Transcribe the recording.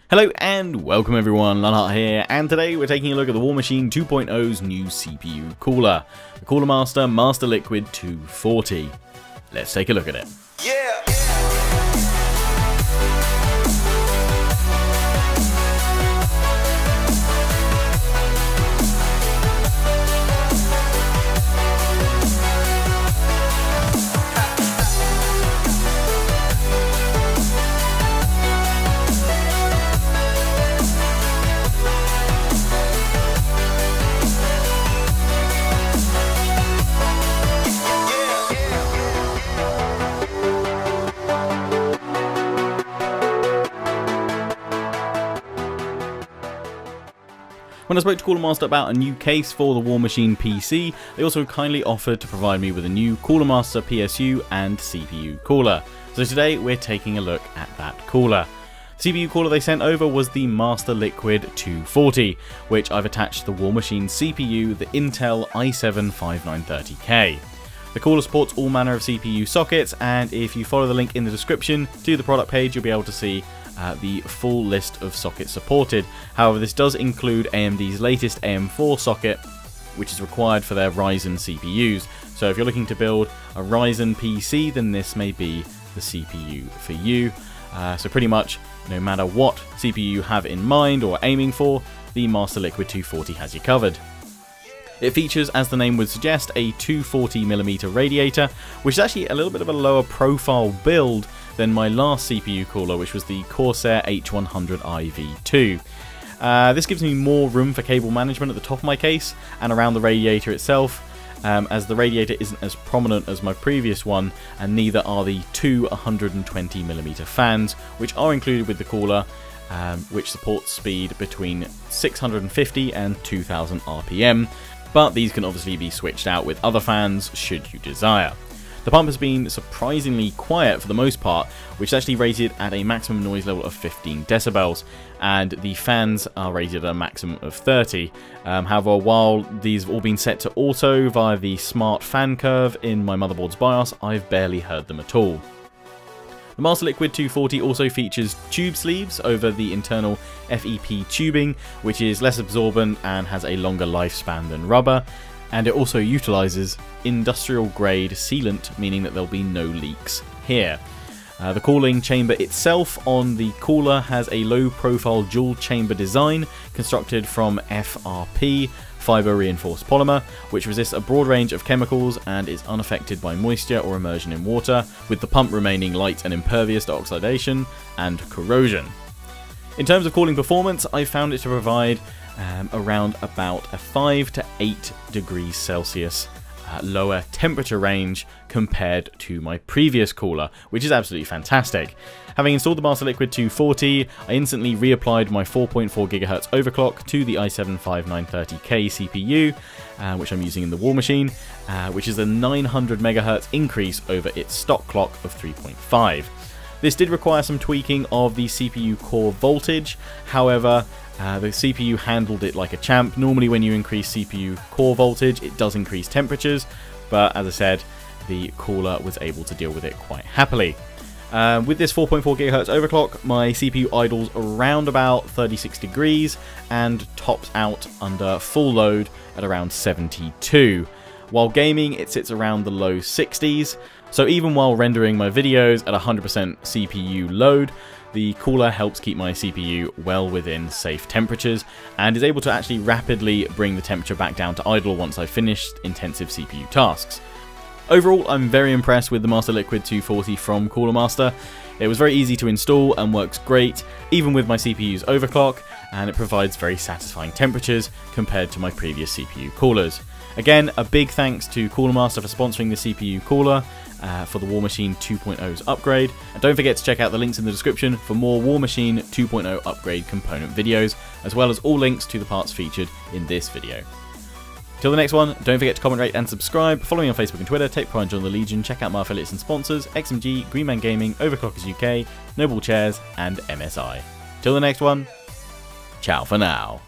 Hello and welcome everyone, Lionheart here, and today we're taking a look at the Warmachine 2.0's new CPU cooler, the Coolermaster Master Liquid 240. Let's take a look at it. Yeah. When I spoke to Coolermaster about a new case for the Warmachine PC, they also kindly offered to provide me with a new Coolermaster PSU and CPU cooler. So today we're taking a look at that cooler. The CPU cooler they sent over was the Master Liquid 240, which I've attached to the Warmachine CPU, the Intel i7-5930K. The cooler supports all manner of CPU sockets, and if you follow the link in the description to the product page, you'll be able to see the full list of sockets supported. However, this does include AMD's latest AM4 socket, which is required for their Ryzen CPUs. So if you're looking to build a Ryzen PC, then this may be the CPU for you. So pretty much, no matter what CPU you have in mind or aiming for, the Master Liquid 240 has you covered. It features, as the name would suggest, a 240mm radiator, which is actually a little bit of a lower profile build than my last CPU cooler, which was the Corsair H100IV2. This gives me more room for cable management at the top of my case and around the radiator itself, as the radiator isn't as prominent as my previous one, and neither are the two 120mm fans, which are included with the cooler, which supports speed between 650 and 2000 RPM, but these can obviously be switched out with other fans should you desire. The pump has been surprisingly quiet for the most part, which is actually rated at a maximum noise level of 15 decibels, and the fans are rated at a maximum of 30. However, while these have all been set to auto via the smart fan curve in my motherboard's BIOS, I've barely heard them at all. The Master Liquid 240 also features tube sleeves over the internal FEP tubing, which is less absorbent and has a longer lifespan than rubber, and it also utilises industrial grade sealant, meaning that there'll be no leaks here. The cooling chamber itself on the cooler has a low profile dual chamber design constructed from FRP, fiber reinforced polymer, which resists a broad range of chemicals and is unaffected by moisture or immersion in water, with the pump remaining light and impervious to oxidation and corrosion. In terms of cooling performance, I found it to provide around about a 5 to 8 degrees Celsius lower temperature range compared to my previous cooler, which is absolutely fantastic. Having installed the Master Liquid 240, I instantly reapplied my 4.4 GHz overclock to the i7-5930K CPU, which I'm using in the Warmachine, which is a 900 MHz increase over its stock clock of 3.5. This did require some tweaking of the CPU core voltage, however, the CPU handled it like a champ. Normally when you increase CPU core voltage, it does increase temperatures, but as I said, the cooler was able to deal with it quite happily. With this 4.4 GHz overclock, my CPU idles around about 36 degrees and tops out under full load at around 72. While gaming, it sits around the low 60s, so even while rendering my videos at 100% CPU load, the cooler helps keep my CPU well within safe temperatures and is able to actually rapidly bring the temperature back down to idle once I've finished intensive CPU tasks. Overall, I'm very impressed with the Master Liquid 240 from Coolermaster. It was very easy to install and works great, even with my CPU's overclock, and it provides very satisfying temperatures compared to my previous CPU coolers. Again, a big thanks to Coolermaster for sponsoring the CPU cooler for the Warmachine 2.0's upgrade. And don't forget to check out the links in the description for more Warmachine 2.0 upgrade component videos, as well as all links to the parts featured in this video. Till the next one, don't forget to comment, rate and subscribe. Follow me on Facebook and Twitter, take part and join the Legion, check out my affiliates and sponsors, XMG, Greenman Gaming, Overclockers UK, Noble Chairs and MSI. Till the next one, ciao for now.